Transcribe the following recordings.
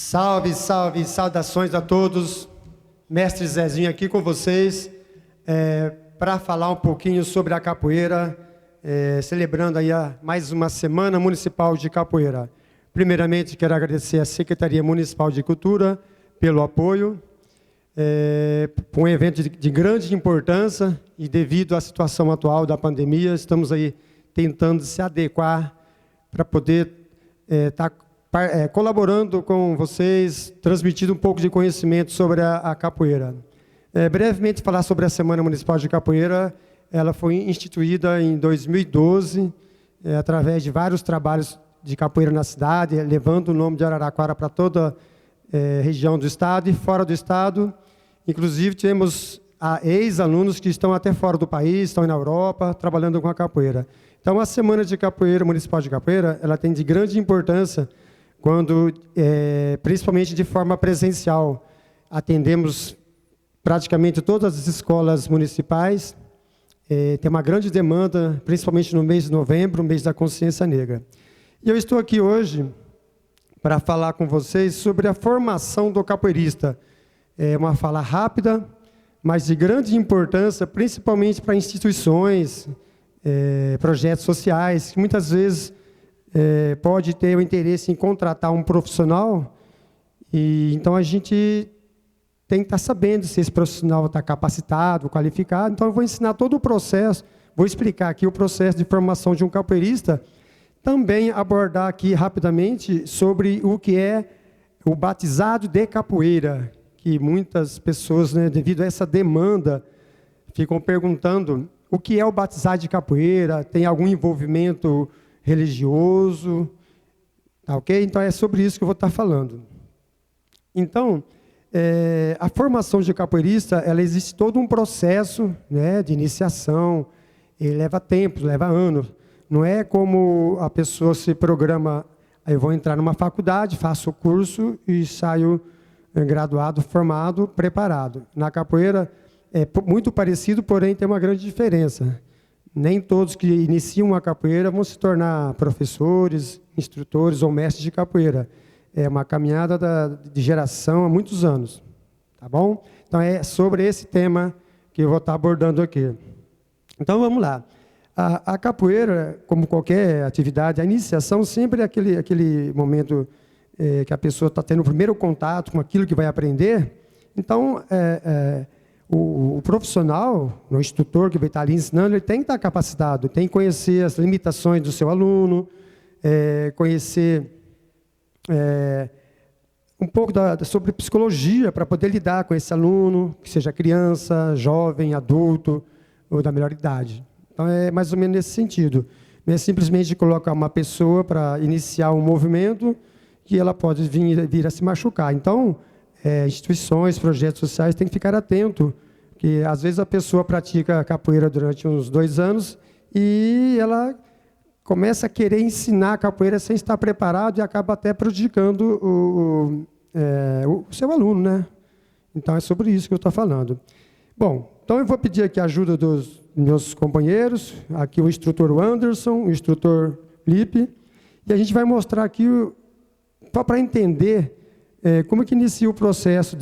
Salve, salve, saudações a todos. Mestre Zezinho aqui com vocês, para falar um pouquinho sobre a capoeira, celebrando aí mais uma Semana Municipal de Capoeira. Primeiramente, quero agradecer à Secretaria Municipal de Cultura pelo apoio, por um evento de grande importância e devido à situação atual da pandemia, estamos aí tentando se adequar para poder estar colaborando com vocês, transmitindo um pouco de conhecimento sobre a capoeira. Brevemente falar sobre a Semana Municipal de Capoeira. Ela foi instituída em 2012, através de vários trabalhos de capoeira na cidade, levando o nome de Araraquara para toda a região do estado e fora do estado. Inclusive, temos ex-alunos que estão até fora do país, estão na Europa, trabalhando com a capoeira. Então, a Semana de Capoeira Municipal de Capoeira, ela tem de grande importância quando, principalmente de forma presencial, atendemos praticamente todas as escolas municipais, tem uma grande demanda, principalmente no mês de novembro, mês da consciência negra. E eu estou aqui hoje para falar com vocês sobre a formação do capoeirista. É uma fala rápida, mas de grande importância, principalmente para instituições, projetos sociais, que muitas vezes pode ter o interesse em contratar um profissional, e então a gente tem que estar sabendo se esse profissional está capacitado, qualificado. Então eu vou ensinar todo o processo, vou explicar aqui o processo de formação de um capoeirista, também abordar aqui rapidamente sobre o que é o batizado de capoeira, que muitas pessoas, devido a essa demanda, ficam perguntando o que é o batizado de capoeira, tem algum envolvimento religioso, tá ok? Então é sobre isso que eu vou estar falando. Então, a formação de capoeirista, ela existe todo um processo, de iniciação, ele leva tempo, leva anos. Não é como a pessoa se programa, eu vou entrar numa faculdade, faço o curso e saio graduado, formado, preparado. Na capoeira é muito parecido, porém tem uma grande diferença. Nem todos que iniciam a capoeira vão se tornar professores, instrutores ou mestres de capoeira. É uma caminhada de geração há muitos anos. Tá bom? Então, é sobre esse tema que eu vou estar abordando aqui. Então, vamos lá. A capoeira, como qualquer atividade, a iniciação sempre é aquele momento que a pessoa está tendo o primeiro contato com aquilo que vai aprender. Então, o profissional, o instrutor que vai estar ali ensinando, ele tem que estar capacitado, tem que conhecer as limitações do seu aluno, conhecer um pouco sobre psicologia para poder lidar com esse aluno, que seja criança, jovem, adulto ou da melhor idade. Então, é mais ou menos nesse sentido. Não é simplesmente colocar uma pessoa para iniciar um movimento que ela pode vir a se machucar. Então, instituições, projetos sociais têm que ficar atento, que às vezes a pessoa pratica capoeira durante uns 2 anos e ela começa a querer ensinar a capoeira sem estar preparado e acaba até prejudicando o seu aluno, né? Então é sobre isso que eu estou falando. Bom, então eu vou pedir aqui a ajuda dos meus companheiros, aqui o instrutor Anderson, o instrutor Lipe, e a gente vai mostrar aqui, para entender como que inicia o processo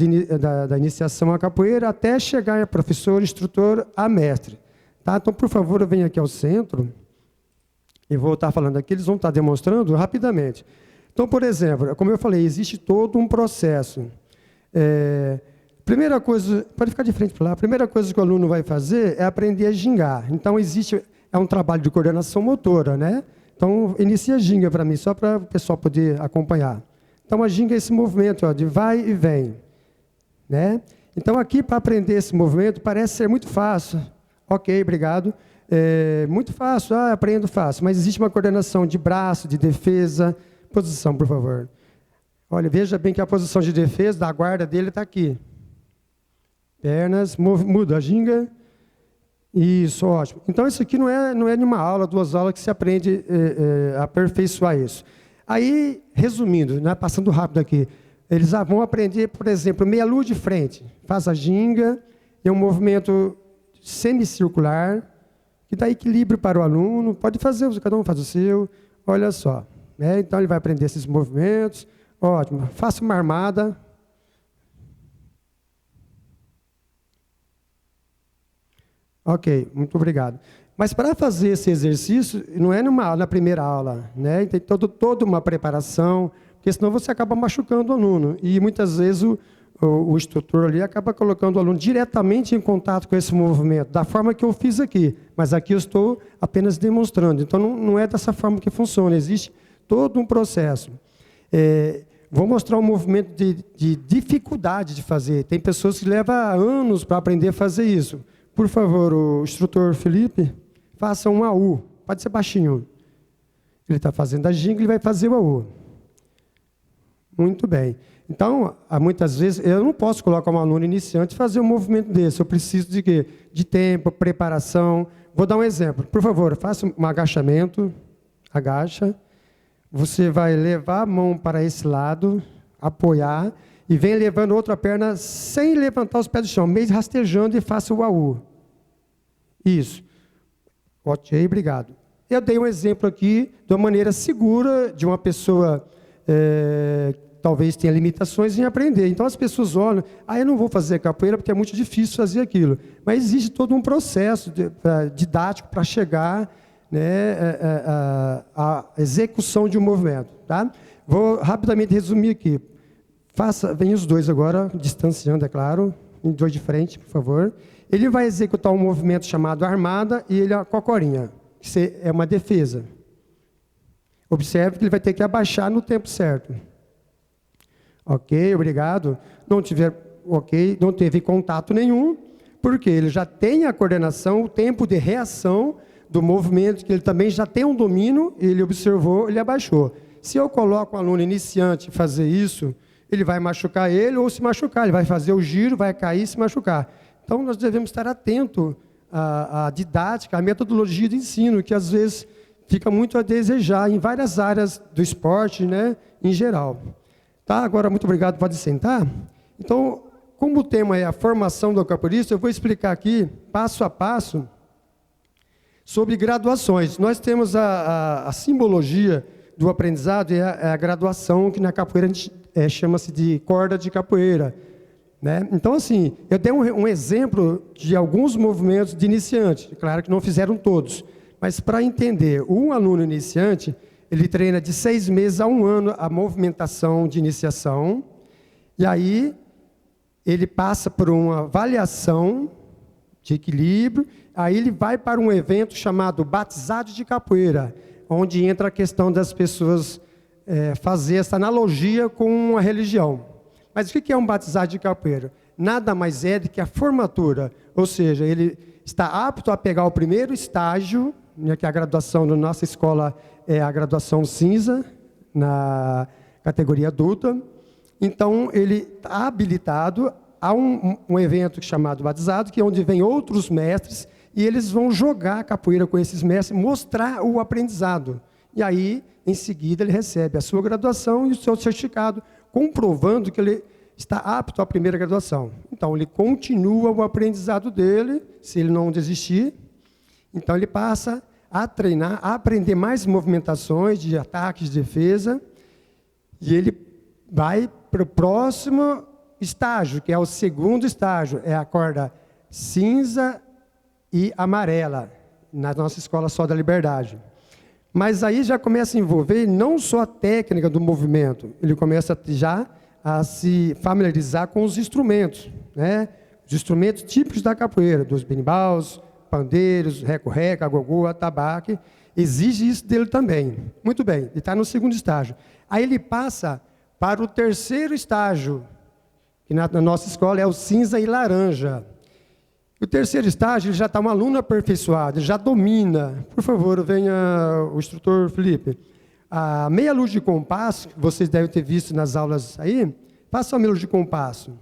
da iniciação à capoeira até chegar a professor, instrutor, a mestre. Tá? Então, por favor, venha aqui ao centro e vou estar falando aqui, eles vão estar demonstrando rapidamente. Então, por exemplo, como eu falei, existe todo um processo. Primeira coisa, pode ficar de frente para lá, a primeira coisa que o aluno vai fazer é aprender a gingar. Então, é um trabalho de coordenação motora, né? Então, inicia a ginga para mim, só para o pessoal poder acompanhar. Então, a ginga é esse movimento de vai e vem. Né? Então, aqui, para aprender esse movimento, parece ser muito fácil. Ok, obrigado. Muito fácil, aprendo fácil. Mas existe uma coordenação de braço, de defesa. Posição, por favor. Olha, veja bem que a posição de defesa da guarda dele está aqui. Pernas, muda a ginga. Isso, ótimo. Então, isso aqui não é numa aula, 2 aulas que se aprende a aperfeiçoar isso. Aí, resumindo, passando rápido aqui, eles vão aprender, por exemplo, meia lua de frente. Faz a ginga, é um movimento semicircular, que dá equilíbrio para o aluno. Pode fazer, cada um faz o seu, olha só. Então, ele vai aprender esses movimentos. Ótimo. Faça uma armada. Ok, muito obrigado. Mas para fazer esse exercício, não é na primeira aula, né? Tem toda uma preparação, porque senão você acaba machucando o aluno. E muitas vezes o instrutor ali acaba colocando o aluno diretamente em contato com esse movimento, da forma que eu fiz aqui. Mas aqui eu estou apenas demonstrando. Então não é dessa forma que funciona, existe todo um processo. Vou mostrar um movimento de dificuldade de fazer. Tem pessoas que levam anos para aprender a fazer isso. Por favor, o instrutor Felipe, faça um AU. Pode ser baixinho. Ele está fazendo a ginga, ele vai fazer o AU. Muito bem. Então, muitas vezes, eu não posso colocar um aluno iniciante e fazer um movimento desse. Eu preciso de quê? De tempo, preparação. Vou dar um exemplo. Por favor, faça um agachamento. Agacha. Você vai levar a mão para esse lado, apoiar, e vem levando outra perna sem levantar os pés do chão, meio rastejando, e faça o AU. Isso. Ok, obrigado. Eu dei um exemplo aqui de uma maneira segura de uma pessoa talvez tenha limitações em aprender. Então as pessoas olham, eu não vou fazer capoeira porque é muito difícil fazer aquilo. Mas existe todo um processo didático para chegar, né, à execução de um movimento. Tá? Vou rapidamente resumir aqui. Vem os dois agora, distanciando, é claro, dois de frente, por favor. Ele vai executar um movimento chamado armada e ele a cocorinha, que é uma defesa. Observe que ele vai ter que abaixar no tempo certo. Ok, obrigado. Não teve contato nenhum, porque ele já tem a coordenação, o tempo de reação do movimento, que ele também já tem um domínio, ele observou, ele abaixou. Se eu coloco um aluno iniciante fazer isso, ele vai machucar ele ou se machucar, ele vai fazer o giro, vai cair e se machucar. Então, nós devemos estar atentos à didática, à metodologia de ensino, que às vezes fica muito a desejar em várias áreas do esporte, né, em geral. Tá? Agora, muito obrigado, pode sentar. Então, como o tema é a formação do capoeirista, eu vou explicar aqui, passo a passo, sobre graduações. Nós temos a simbologia do aprendizado, é a graduação, que na capoeira a gente chama-se de corda de capoeira. Né? Então, assim, eu dei um exemplo de alguns movimentos de iniciante. Claro que não fizeram todos, mas para entender, um aluno iniciante, ele treina de 6 meses a 1 ano a movimentação de iniciação, e aí ele passa por uma avaliação de equilíbrio, aí ele vai para um evento chamado batizado de capoeira, onde entra a questão das pessoas fazer essa analogia com a religião. Mas o que é um batizado de capoeira? Nada mais é do que a formatura, ou seja, ele está apto a pegar o primeiro estágio, né, que a graduação da nossa escola é a graduação cinza, na categoria adulta. Então, ele está habilitado a um evento chamado batizado, que é onde vem outros mestres, e eles vão jogar a capoeira com esses mestres, mostrar o aprendizado. E aí, em seguida, ele recebe a sua graduação e o seu certificado, comprovando que ele está apto à primeira graduação. Então, ele continua o aprendizado dele, se ele não desistir. Então, ele passa a treinar, a aprender mais movimentações de ataque, de defesa, e ele vai para o próximo estágio, que é o segundo estágio, é a corda cinza e amarela, na nossa escola Sol da Liberdade. Mas aí já começa a envolver não só a técnica do movimento, ele começa já a se familiarizar com os instrumentos, né? Os instrumentos típicos da capoeira, dos berimbau, pandeiros, reco-reco, agogô, atabaque, exige isso dele também. Muito bem, ele está no segundo estágio. Aí ele passa para o terceiro estágio, que na nossa escola é o cinza e laranja. O terceiro estágio, ele já está um aluno aperfeiçoado, ele já domina. Por favor, venha o instrutor Felipe. A meia luz de compasso, que vocês devem ter visto nas aulas aí, faça a meia luz de compasso,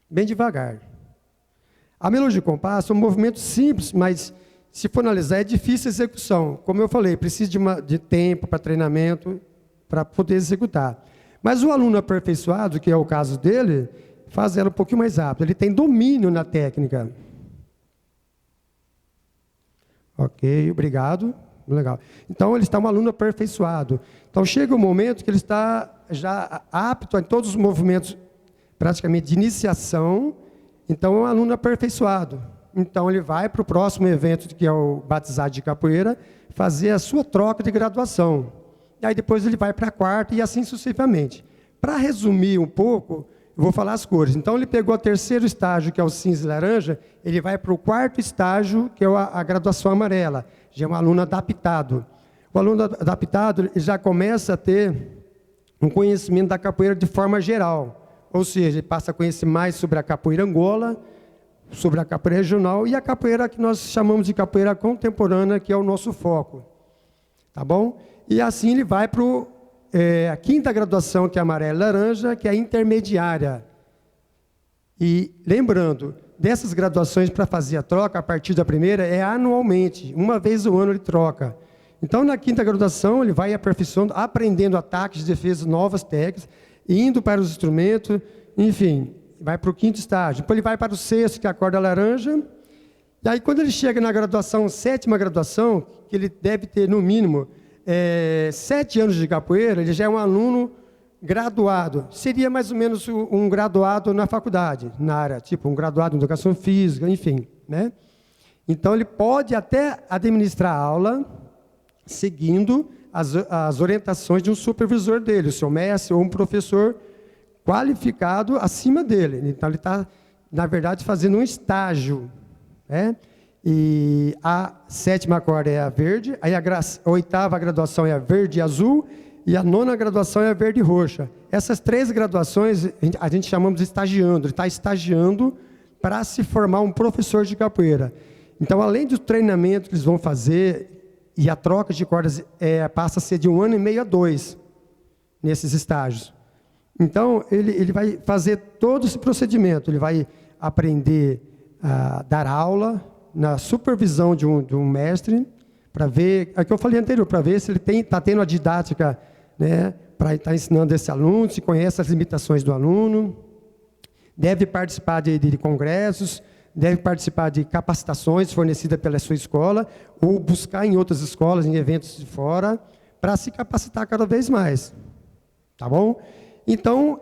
bem devagar. A meia luz de compasso é um movimento simples, mas se for analisar é difícil a execução. Como eu falei, precisa de tempo para treinamento, para poder executar. Mas o aluno aperfeiçoado, que é o caso dele, faz ela um pouquinho mais rápido. Ele tem domínio na técnica. Ok, obrigado. legal. Então, ele está um aluno aperfeiçoado. Então, chega um momento que ele está já apto a todos os movimentos, praticamente, de iniciação. Então, é um aluno aperfeiçoado. Então, ele vai para o próximo evento, que é o batizado de capoeira, fazer a sua troca de graduação. E aí, depois, ele vai para a quarta e assim sucessivamente. Para resumir um pouco, eu vou falar as cores. Então, ele pegou o terceiro estágio, que é o cinza e laranja, ele vai para o quarto estágio, que é a graduação amarela. Já é um aluno adaptado. O aluno adaptado ele já começa a ter um conhecimento da capoeira de forma geral. Ou seja, ele passa a conhecer mais sobre a capoeira Angola, sobre a capoeira regional e a capoeira que nós chamamos de capoeira contemporânea, que é o nosso foco. Tá bom? E assim ele vai para a quinta graduação, que é amarela e laranja, que é a intermediária. E lembrando, dessas graduações para fazer a troca, a partir da primeira, é anualmente, uma vez ao ano ele troca. Então, na quinta graduação, ele vai aperfeiçoando, aprendendo ataques, defesas, novas técnicas, indo para os instrumentos, enfim, vai para o quinto estágio. Depois ele vai para o sexto, que é a corda laranja. E aí, quando ele chega na graduação, sétima graduação, que ele deve ter, no mínimo, 7 anos de capoeira, ele já é um aluno graduado. Seria mais ou menos um graduado na faculdade, na área, tipo um graduado em educação física, enfim, né? Então, ele pode até administrar a aula seguindo as orientações de um supervisor dele, o seu mestre ou um professor qualificado acima dele. Então, ele está, na verdade, fazendo um estágio, né? E a sétima corda é a verde, aí a oitava graduação é a verde e azul, e a nona graduação é a verde e roxa. Essas 3 graduações a gente chamamos de estagiando, ele está estagiando para se formar um professor de capoeira. Então, além do treinamento que eles vão fazer, e a troca de cordas passa a ser de 1 ano e meio a 2, nesses estágios. Então, ele vai fazer todo esse procedimento, ele vai aprender a dar aula, na supervisão de um mestre, para ver, é o que eu falei anterior, para ver se ele está tendo a didática, né, para estar ensinando esse aluno, se conhece as limitações do aluno, deve participar de congressos, deve participar de capacitações fornecidas pela sua escola, ou buscar em outras escolas, em eventos de fora, para se capacitar cada vez mais. Tá bom? Então,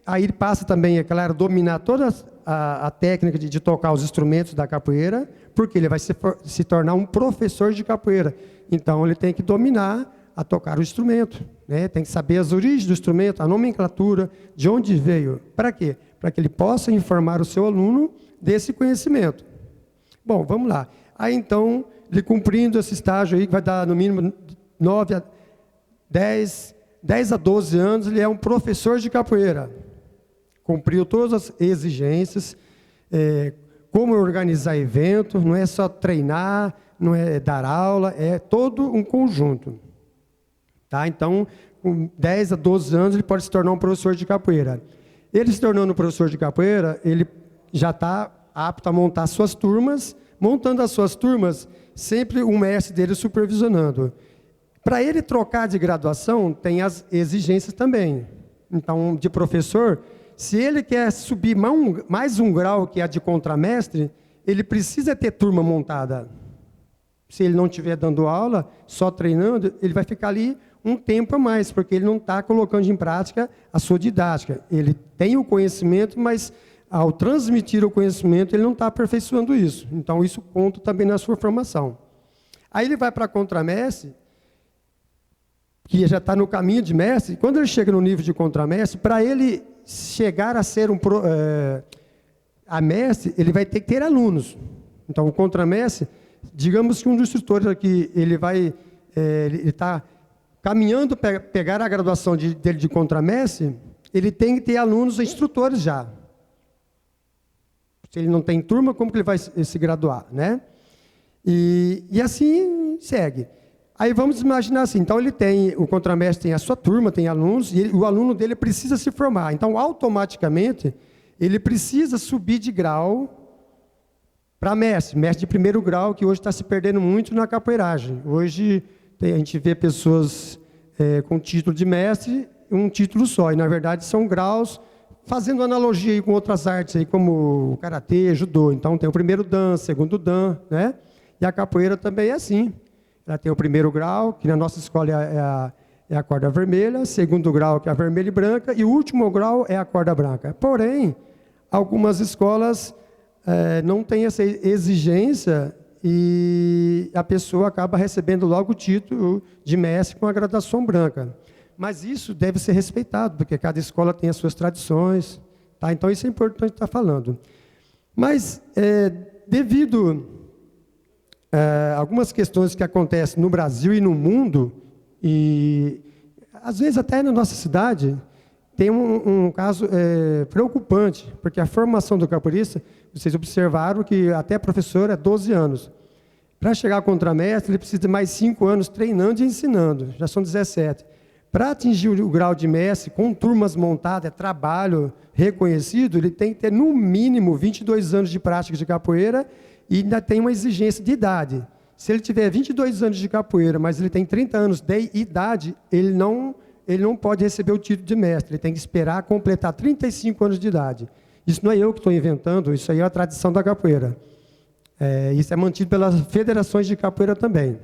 aí ele passa também, é claro, dominar toda a técnica de tocar os instrumentos da capoeira, porque ele vai se tornar um professor de capoeira. Então, ele tem que dominar a tocar o instrumento, né? Tem que saber as origens do instrumento, a nomenclatura, de onde veio. Para quê? Para que ele possa informar o seu aluno desse conhecimento. Bom, vamos lá. Aí, então, ele cumprindo esse estágio aí, que vai dar, no mínimo, 10 a 12 anos, ele é um professor de capoeira. Cumpriu todas as exigências, como organizar evento, não é só treinar, não é dar aula, é todo um conjunto. Tá? Então, com 10 a 12 anos, ele pode se tornar um professor de capoeira. Ele se tornando um professor de capoeira, ele já está apto a montar suas turmas, montando as suas turmas, sempre um mestre dele supervisionando. Para ele trocar de graduação, tem as exigências também. Então, de professor, se ele quer subir mais um grau, que é a de contramestre, ele precisa ter turma montada. Se ele não estiver dando aula, só treinando, ele vai ficar ali um tempo a mais, porque ele não está colocando em prática a sua didática. Ele tem o conhecimento, mas ao transmitir o conhecimento, ele não está aperfeiçoando isso. Então, isso conta também na sua formação. Aí ele vai para a contramestre, que já está no caminho de mestre. Quando ele chega no nível de contramestre, para ele chegar a ser a mestre, ele vai ter que ter alunos. Então, o contramestre, digamos que um dos instrutores aqui, ele está caminhando para pegar a graduação dele de contramestre, ele tem que ter alunos e instrutores já. Se ele não tem turma, como que ele vai se graduar, né? E assim segue. Aí vamos imaginar assim, então o contramestre tem a sua turma, tem alunos, e o aluno dele precisa se formar. Então, automaticamente, ele precisa subir de grau para mestre de primeiro grau, que hoje está se perdendo muito na capoeiragem. Hoje, a gente vê pessoas com título de mestre, um título só, e na verdade são graus, fazendo analogia aí com outras artes, aí, como o karatê, judô. Então, tem o primeiro dan, segundo dan, né? E a capoeira também é assim. Ela tem o primeiro grau, que na nossa escola é a corda vermelha, segundo grau, que é a vermelha e branca, e o último grau é a corda branca. Porém, algumas escolas não têm essa exigência e a pessoa acaba recebendo logo o título de mestre com a graduação branca. Mas isso deve ser respeitado, porque cada escola tem as suas tradições, tá? Então isso é importante estar falando. Mas, devido a algumas questões que acontecem no Brasil e no mundo, e às vezes até na nossa cidade, tem um caso preocupante, porque a formação do capoeirista, vocês observaram que até professor é 12 anos. Para chegar a contramestre, ele precisa de mais 5 anos treinando e ensinando, já são 17. Para atingir o grau de mestre, com turmas montadas, trabalho reconhecido, ele tem que ter no mínimo 22 anos de prática de capoeira e ainda tem uma exigência de idade. Se ele tiver 22 anos de capoeira, mas ele tem 30 anos de idade, ele não pode receber o título de mestre, ele tem que esperar completar 35 anos de idade. Isso não é eu que estou inventando, isso aí é a tradição da capoeira. Isso é mantido pelas federações de capoeira também.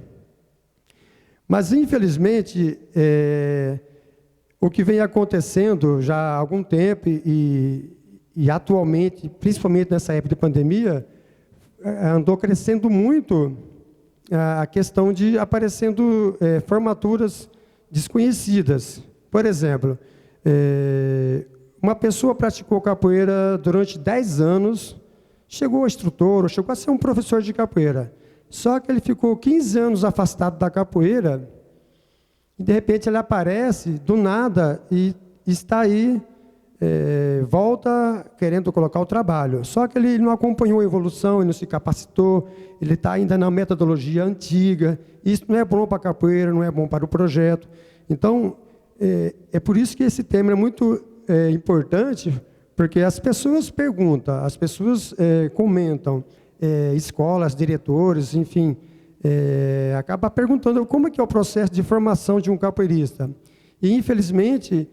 Mas, infelizmente, o que vem acontecendo já há algum tempo e atualmente, principalmente nessa época de pandemia, andou crescendo muito a questão de aparecendo formaturas desconhecidas. Por exemplo, uma pessoa praticou capoeira durante 10 anos, chegou a instrutor, ou chegou a ser um professor de capoeira. Só que ele ficou 15 anos afastado da capoeira e, de repente, ele aparece do nada e está aí, volta querendo colocar o trabalho. Só que ele não acompanhou a evolução, ele não se capacitou, ele está ainda na metodologia antiga. Isso não é bom para a capoeira, não é bom para o projeto. Então, é por isso que esse tema é muito importante, porque as pessoas perguntam, as pessoas comentam, escolas, diretores, enfim, acaba perguntando como é que é o processo de formação de um capoeirista. E, infelizmente,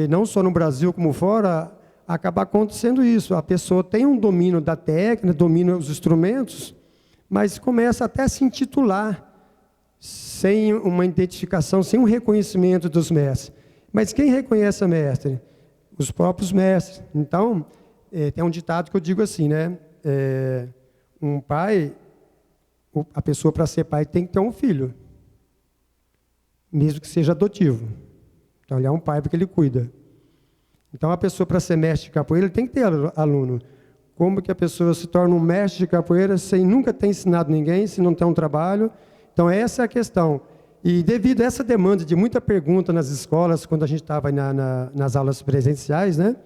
não só no Brasil como fora, acaba acontecendo isso. A pessoa tem um domínio da técnica, domina os instrumentos, mas começa até a se intitular sem uma identificação, sem um reconhecimento dos mestres. Mas quem reconhece a mestre? Os próprios mestres. Então, tem um ditado que eu digo assim, né? Um pai, a pessoa para ser pai tem que ter um filho, mesmo que seja adotivo. Então, ele é um pai porque ele cuida. Então, a pessoa para ser mestre de capoeira, ele tem que ter aluno. Como que a pessoa se torna um mestre de capoeira sem nunca ter ensinado ninguém, se não tem um trabalho? Então, essa é a questão. E devido a essa demanda de muita pergunta nas escolas, quando a gente estava nas aulas presenciais, né,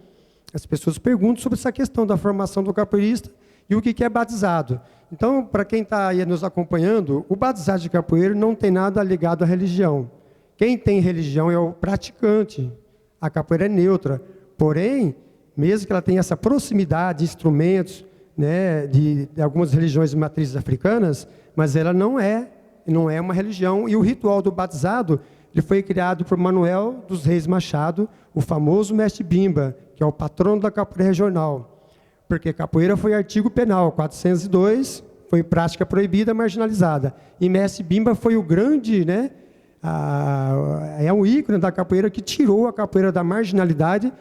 as pessoas perguntam sobre essa questão da formação do capoeirista e o que é batizado. Então, para quem está aí nos acompanhando, o batizado de capoeira não tem nada ligado à religião. Quem tem religião é o praticante. A capoeira é neutra. Porém, mesmo que ela tenha essa proximidade de instrumentos, né, de algumas religiões de matrizes africanas, mas ela não é uma religião. E o ritual do batizado, ele foi criado por Manuel dos Reis Machado, o famoso mestre Bimba, que é o patrono da capoeira regional. Porque capoeira foi artigo penal, 402, foi prática proibida, marginalizada. E mestre Bimba foi o grande, né, é um ícone da capoeira que tirou a capoeira da marginalidade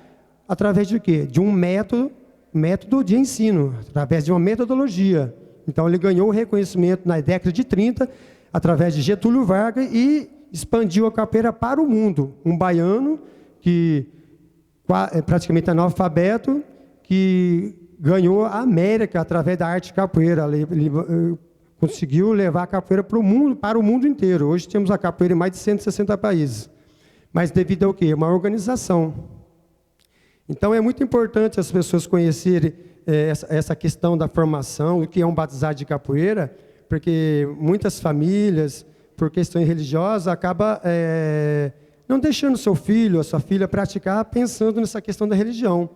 através de quê? De um método de ensino, através de uma metodologia. Então, ele ganhou o reconhecimento na década de 30, através de Getúlio Vargas, e expandiu a capoeira para o mundo. Um baiano que é praticamente analfabeto, que ganhou a América através da arte capoeira. Ele conseguiu levar a capoeira para o mundo inteiro. Hoje temos a capoeira em mais de 160 países. Mas devido ao quê? Uma organização. Então, é muito importante as pessoas conhecerem essa questão da formação, o que é um batizado de capoeira, porque muitas famílias, por questões religiosas, acabam não deixando seu filho, a sua filha praticar pensando nessa questão da religião.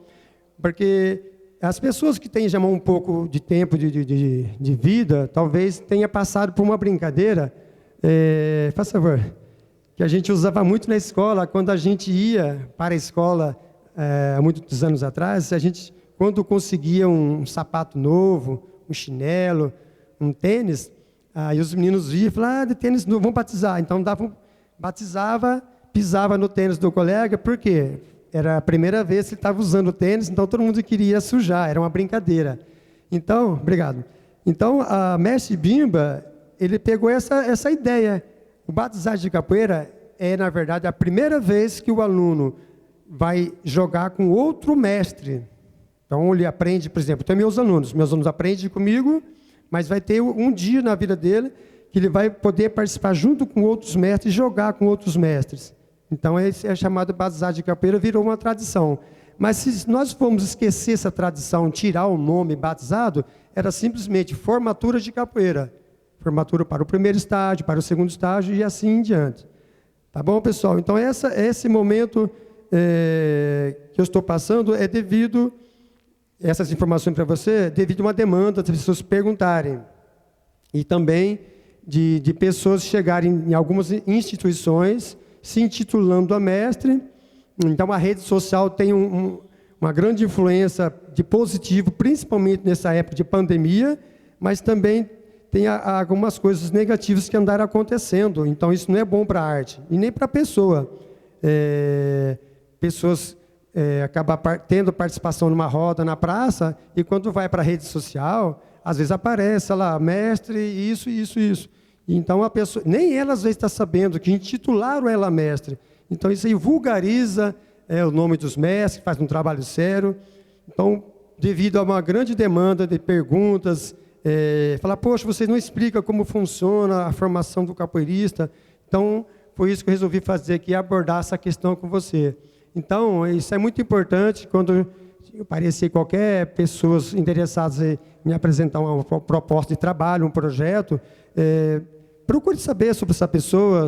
Porque as pessoas que têm já um pouco de tempo de vida, talvez tenha passado por uma brincadeira, faz favor, que a gente usava muito na escola, quando a gente ia para a escola, há muitos anos atrás, a gente, quando conseguia um sapato novo, um chinelo, um tênis, Aí os meninos viam e falavam, de tênis novo, vamos batizar. Então batizava, pisava no tênis do colega, por quê? Era a primeira vez que ele estava usando o tênis, então todo mundo queria sujar, era uma brincadeira. Então, obrigado. Então, a mestre Bimba, ele pegou essa ideia. O batizado de capoeira é, na verdade, a primeira vez que o aluno vai jogar com outro mestre. Então, ele aprende, por exemplo, tem meus alunos aprendem comigo, mas vai ter um dia na vida dele que ele vai poder participar junto com outros mestres e jogar com outros mestres. Então, esse é chamado batizado de capoeira, virou uma tradição. Mas se nós formos esquecer essa tradição, tirar o nome batizado, era simplesmente formatura de capoeira. Formatura para o primeiro estágio, para o segundo estágio e assim em diante. Tá bom, pessoal? Então, esse momento que eu estou passando é devido, essas informações para você, devido a uma demanda das pessoas perguntarem. E também de pessoas chegarem em algumas instituições, se intitulando a mestre. Então, a rede social tem uma grande influência de positivo, principalmente nessa época de pandemia, mas também tem algumas coisas negativas que andaram acontecendo. Então, isso não é bom para a arte, e nem para a pessoa. Pessoas acabam tendo participação numa roda na praça, e quando vai para a rede social, às vezes aparece lá, mestre, isso. Então, a pessoa, nem ela às vezes está sabendo que intitularam ela mestre. Então, isso aí vulgariza o nome dos mestres, faz um trabalho sério. Então, devido a uma grande demanda de perguntas, falar, poxa, vocês não explicam como funciona a formação do capoeirista. Então, foi isso que eu resolvi fazer aqui, abordar essa questão com você. Então, isso é muito importante, quando aparecer qualquer pessoa interessada em me apresentar uma proposta de trabalho, um projeto, procure saber sobre essa pessoa,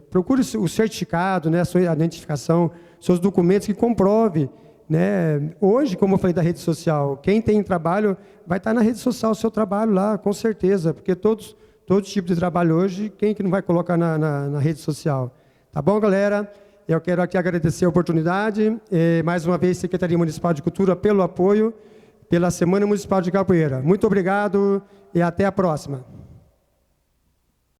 procure o certificado, né, a sua identificação, seus documentos que comprove. Né? Hoje, como eu falei da rede social, quem tem trabalho vai estar na rede social o seu trabalho lá, com certeza, porque todo tipo de trabalho hoje, quem que não vai colocar na rede social? Tá bom, galera? Eu quero aqui agradecer a oportunidade, mais uma vez, Secretaria Municipal de Cultura, pelo apoio, pela Semana Municipal de Capoeira. Muito obrigado e até a próxima.